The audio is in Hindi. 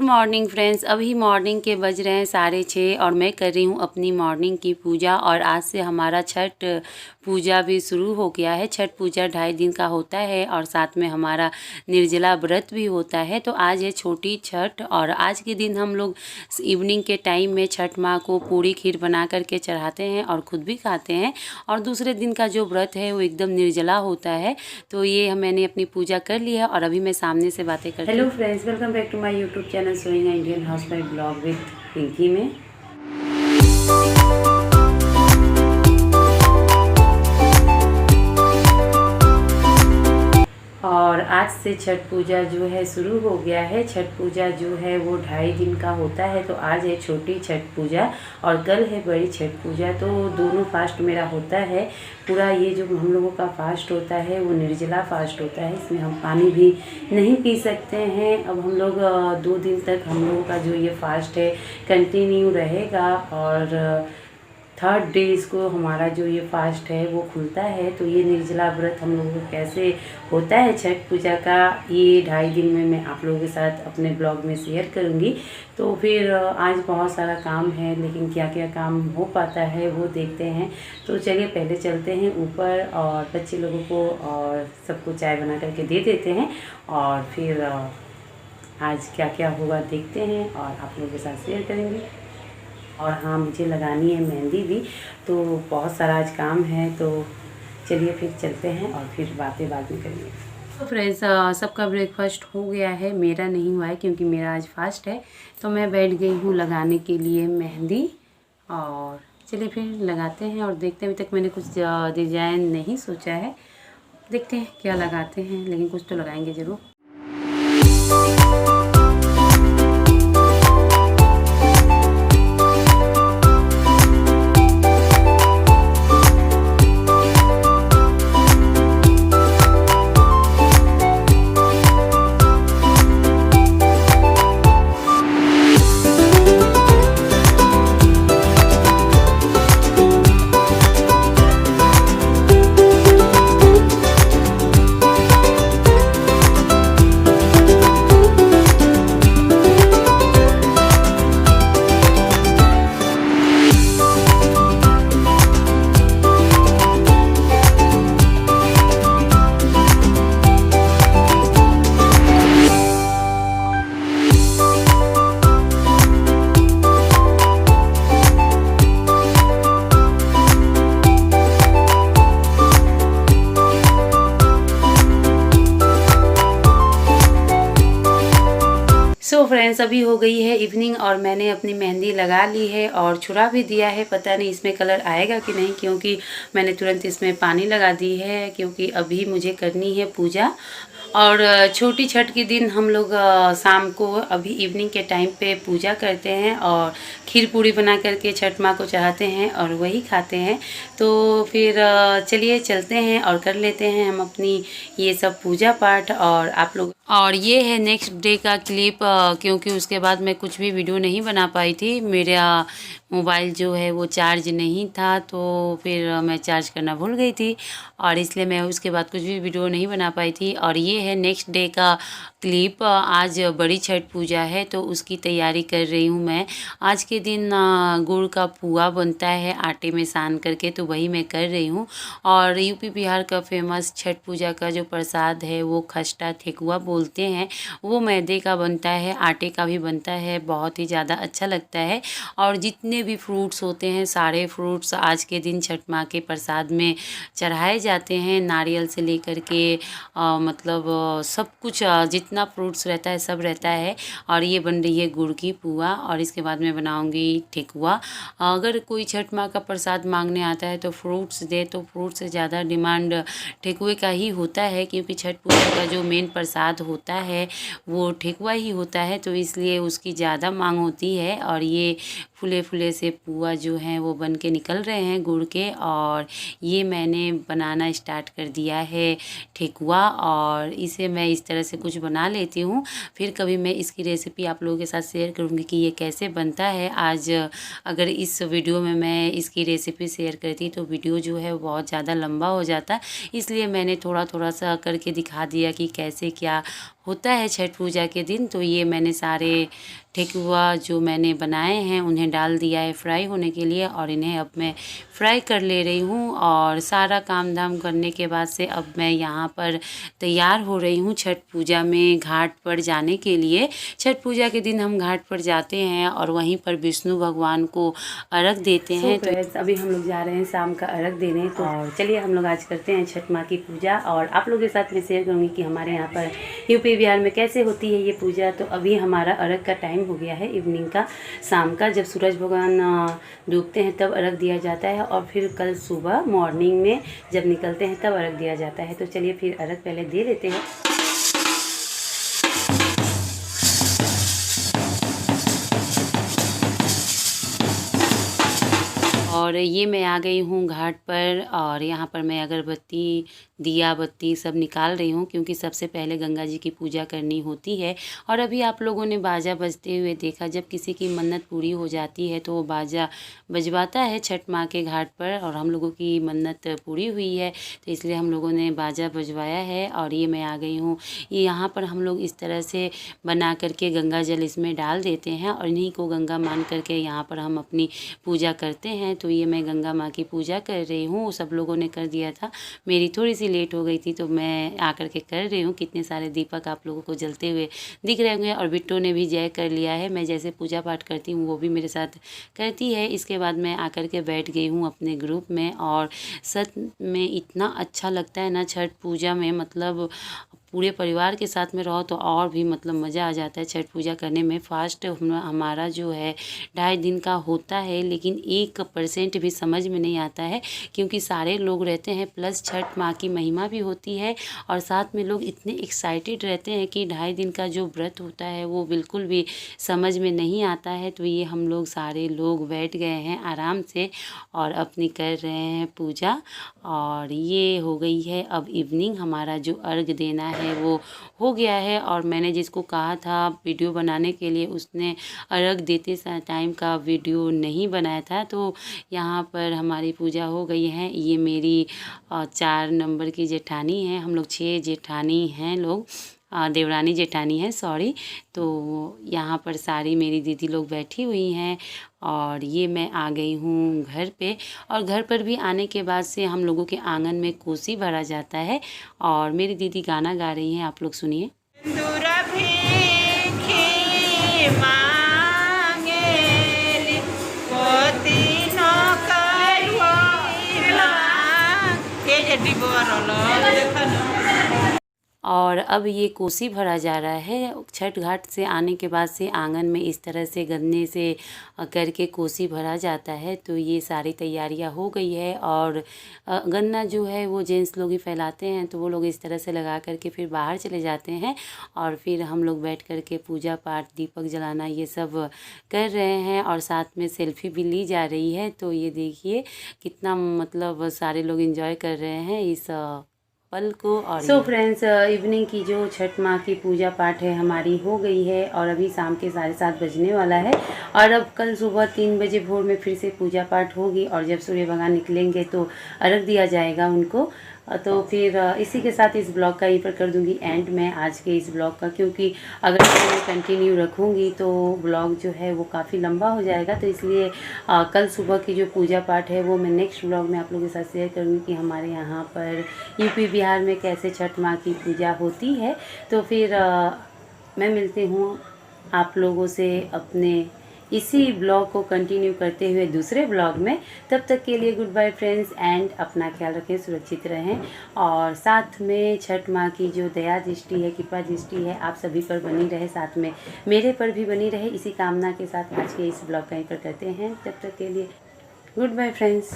मॉर्निंग फ्रेंड्स, अभी मॉर्निंग के बज रहे हैं 6:30 और मैं कर रही हूँ अपनी मॉर्निंग की पूजा। और आज से हमारा छठ पूजा भी शुरू हो गया है। छठ पूजा 2.5 दिन का होता है और साथ में हमारा निर्जला व्रत भी होता है। तो आज है छोटी छठ और आज के दिन हम लोग इवनिंग के टाइम में छठ माँ को पूरी खीर बना करके चढ़ाते हैं और ख़ुद भी खाते हैं। और दूसरे दिन का जो व्रत है वो एकदम निर्जला होता है। तो ये मैंने अपनी पूजा कर ली है और अभी मैं सामने से बातें करती हूँ। Hello friends, welcome back to my YouTube channel sowing Indian housewife blog with Pinky में। और आज से छठ पूजा जो है शुरू हो गया है। छठ पूजा जो है वो 2.5 दिन का होता है। तो आज है छोटी छठ पूजा और कल है बड़ी छठ पूजा। तो दोनों फास्ट मेरा होता है। पूरा ये जो हम लोगों का फास्ट होता है वो निर्जला फास्ट होता है। इसमें हम पानी भी नहीं पी सकते हैं। अब हम लोग 2 दिन तक हम लोगों का जो ये फास्ट है कंटिन्यू रहेगा और 3rd डे इसको हमारा जो ये फास्ट है वो खुलता है। तो ये निर्जला व्रत हम लोगों को कैसे होता है छठ पूजा का, ये 2.5 दिन में मैं आप लोगों के साथ अपने ब्लॉग में शेयर करूँगी। तो फिर आज बहुत सारा काम है, लेकिन क्या क्या काम हो पाता है वो देखते हैं। तो चलिए पहले चलते हैं ऊपर और बच्चे लोगों को और सबको चाय बना करके दे देते हैं और फिर आज क्या क्या होगा देखते हैं और आप लोगों के साथ शेयर करेंगे। और हाँ, मुझे लगानी है मेहंदी भी, तो बहुत सारा आज काम है। तो चलिए फिर चलते हैं और फिर बातें बाद में करेंगे। तो फ्रेंड्स, सबका ब्रेकफास्ट हो गया है, मेरा नहीं हुआ है क्योंकि मेरा आज फास्ट है। तो मैं बैठ गई हूँ लगाने के लिए मेहंदी और चलिए फिर लगाते हैं और देखते हैं। अभी तक मैंने कुछ डिज़ाइन नहीं सोचा है, देखते हैं क्या लगाते हैं, लेकिन कुछ तो लगाएंगे ज़रूर। सो फ्रेंड्स, अभी हो गई है इवनिंग और मैंने अपनी मेहंदी लगा ली है और छुड़ा भी दिया है। पता नहीं इसमें कलर आएगा कि नहीं, क्योंकि मैंने तुरंत इसमें पानी लगा दी है, क्योंकि अभी मुझे करनी है पूजा। और छोटी छठ के दिन हम लोग शाम को अभी इवनिंग के टाइम पे पूजा करते हैं और खीर पूड़ी बना करके छठ माँ को चढ़ाते हैं और वही खाते हैं। तो फिर चलिए चलते हैं और कर लेते हैं हम अपनी ये सब पूजा पाठ और आप लोग। और ये है नेक्स्ट डे का क्लिप, क्योंकि उसके बाद मैं कुछ भी वीडियो नहीं बना पाई थी। मेरा मोबाइल जो है वो चार्ज नहीं था, तो फिर मैं चार्ज करना भूल गई थी और इसलिए मैं उसके बाद कुछ भी वीडियो नहीं बना पाई थी। और ये है नेक्स्ट डे का क्लिप। आज बड़ी छठ पूजा है तो उसकी तैयारी कर रही हूँ मैं। आज के दिन गुड़ का पुआ बनता है आटे में सान करके, तो वही मैं कर रही हूँ। और यूपी बिहार का फेमस छठ पूजा का जो प्रसाद है वो खस्ता ठेकुआ बोलते हैं। वो मैदे का बनता है, आटे का भी बनता है, बहुत ही ज़्यादा अच्छा लगता है। और जितने भी फ्रूट्स होते हैं सारे फ्रूट्स आज के दिन छठ माँ के प्रसाद में चढ़ाए जाते हैं। नारियल से लेकर के मतलब सब कुछ जितना फ्रूट्स रहता है सब रहता है। और ये बन रही है गुड़ की पुआ और इसके बाद मैं बनाऊंगी ठेकुआ। अगर कोई छठ माँ का प्रसाद मांगने आता है तो फ्रूट्स दे, तो फ्रूट्स से ज़्यादा डिमांड ठेकुए का ही होता है, क्योंकि छठ पूजा का जो मेन प्रसाद होता है वो ठेकुआ ही होता है, तो इसलिए उसकी ज़्यादा मांग होती है। और ये फूले फूले से पुआ जो हैं वो बन के निकल रहे हैं गुड़ के। और ये मैंने बनाना स्टार्ट कर दिया है ठेकुआ और इसे मैं इस तरह से कुछ बना लेती हूँ। फिर कभी मैं इसकी रेसिपी आप लोगों के साथ शेयर करूँगी कि ये कैसे बनता है। आज अगर इस वीडियो में मैं इसकी रेसिपी शेयर करती तो वीडियो जो है बहुत ज़्यादा लंबा हो जाता, इसलिए मैंने थोड़ा थोड़ा सा करके दिखा दिया कि कैसे क्या होता है छठ पूजा के दिन। तो ये मैंने सारे ठेकुआ जो मैंने बनाए हैं उन्हें डाल दिया है फ्राई होने के लिए, और इन्हें अब मैं फ्राई कर ले रही हूँ। और सारा काम धाम करने के बाद से अब मैं यहाँ पर तैयार हो रही हूँ छठ पूजा में घाट पर जाने के लिए। छठ पूजा के दिन हम घाट पर जाते हैं और वहीं पर विष्णु भगवान को अर्घ देते हैं। तो अभी हम लोग जा रहे हैं शाम का अर्घ देने। तो और चलिए हम लोग आज करते हैं छठ माँ की पूजा, और आप लोगों के साथ मैं शेयर करूँगी कि हमारे यहाँ पर यूपी बिहार में कैसे होती है ये पूजा। तो अभी हमारा अर्घ का टाइम हो गया है, इवनिंग का, शाम का, जब सूरज भगवान डूबते हैं तब अर्घ दिया जाता है, और फिर कल सुबह मॉर्निंग में जब निकलते हैं तब अर्घ दिया जाता है। तो चलिए फिर अर्घ पहले दे लेते हैं। और ये मैं आ गई हूँ घाट पर, और यहाँ पर मैं अगरबत्ती, दिया बत्ती सब निकाल रही हूँ, क्योंकि सबसे पहले गंगा जी की पूजा करनी होती है। और अभी आप लोगों ने बाजा बजते हुए देखा, जब किसी की मन्नत पूरी हो जाती है तो वो बाजा बजवाता है छठ माँ के घाट पर, और हम लोगों की मन्नत पूरी हुई है तो इसलिए हम लोगों ने बाजा बजवाया है। और ये मैं आ गई हूँ, ये यहाँ पर हम लोग इस तरह से बना करके गंगा जल इसमें डाल देते हैं, और इन्हीं को गंगा मान करके यहाँ पर हम अपनी पूजा करते हैं। तो ये मैं गंगा माँ की पूजा कर रही हूँ, सब लोगों ने कर दिया था, मेरी थोड़ी सी लेट हो गई थी तो मैं आकर के कर रही हूँ। कितने सारे दीपक आप लोगों को जलते हुए दिख रहे होंगे, और बिट्टो ने भी जय कर लिया है। मैं जैसे पूजा पाठ करती हूँ वो भी मेरे साथ करती है। इसके बाद मैं आकर के बैठ गई हूँ अपने ग्रुप में, और सच में इतना अच्छा लगता है ना छठ पूजा में, मतलब पूरे परिवार के साथ में रहो तो और भी मतलब मज़ा आ जाता है छठ पूजा करने में। फास्ट हमारा जो है 2.5 दिन का होता है, लेकिन 1% भी समझ में नहीं आता है, क्योंकि सारे लोग रहते हैं, प्लस छठ माँ की महिमा भी होती है, और साथ में लोग इतने एक्साइटेड रहते हैं कि 2.5 दिन का जो व्रत होता है वो बिल्कुल भी समझ में नहीं आता है। तो ये हम लोग सारे लोग बैठ गए हैं आराम से और अपनी कर रहे हैं पूजा। और ये हो गई है अब इवनिंग, हमारा जो अर्घ देना है वो हो गया है। और मैंने जिसको कहा था वीडियो बनाने के लिए, उसने अर्घ देते टाइम का वीडियो नहीं बनाया था। तो यहाँ पर हमारी पूजा हो गई है। ये मेरी 4 नंबर की जेठानी है, हम लोग 6 जेठानी हैं लोग, देवरानी जेठानी है सॉरी। तो यहाँ पर सारी मेरी दीदी लोग बैठी हुई हैं, और ये मैं आ गई हूँ घर पे। और घर पर भी आने के बाद से हम लोगों के आंगन में कोसी भरा जाता है, और मेरी दीदी गाना गा रही हैं, आप लोग सुनिए। और अब ये कोसी भरा जा रहा है। छठ घाट से आने के बाद से आंगन में इस तरह से गन्ने से करके कोसी भरा जाता है। तो ये सारी तैयारियां हो गई है, और गन्ना जो है वो जेंट्स लोग ही फैलाते हैं, तो वो लोग इस तरह से लगा करके फिर बाहर चले जाते हैं, और फिर हम लोग बैठ करके पूजा पाठ, दीपक जलाना ये सब कर रहे हैं, और साथ में सेल्फी भी ली जा रही है। तो ये देखिए कितना मतलब सारे लोग एंजॉय कर रहे हैं इस पल को। और सो फ्रेंड्स, इवनिंग की जो छठ माँ की पूजा पाठ है हमारी हो गई है, और अभी शाम के 7:30 बजने वाला है, और अब कल सुबह 3 बजे भोर में फिर से पूजा पाठ होगी, और जब सूर्य भगवान निकलेंगे तो अर्घ दिया जाएगा उनको। तो फिर इसी के साथ इस ब्लॉग का यहीं पर कर दूंगी एंड मैं आज के इस ब्लॉग का, क्योंकि अगर मैं कंटिन्यू रखूंगी तो ब्लॉग जो है वो काफ़ी लंबा हो जाएगा। तो इसलिए कल सुबह की जो पूजा पाठ है वो मैं नेक्स्ट ब्लॉग में आप लोगों के साथ शेयर करूंगी कि हमारे यहाँ पर यूपी बिहार में कैसे छठ माँ की पूजा होती है। तो फिर मैं मिलती हूँ आप लोगों से अपने इसी ब्लॉग को कंटिन्यू करते हुए दूसरे ब्लॉग में। तब तक के लिए गुड बाय फ्रेंड्स, एंड अपना ख्याल रखें, सुरक्षित रहें, और साथ में छठ माँ की जो दया दृष्टि है, कृपा दृष्टि है, आप सभी पर बनी रहे, साथ में मेरे पर भी बनी रहे। इसी कामना के साथ आज के इस ब्लॉग का यहीं पर करते हैं। तब तक के लिए गुड बाय फ्रेंड्स।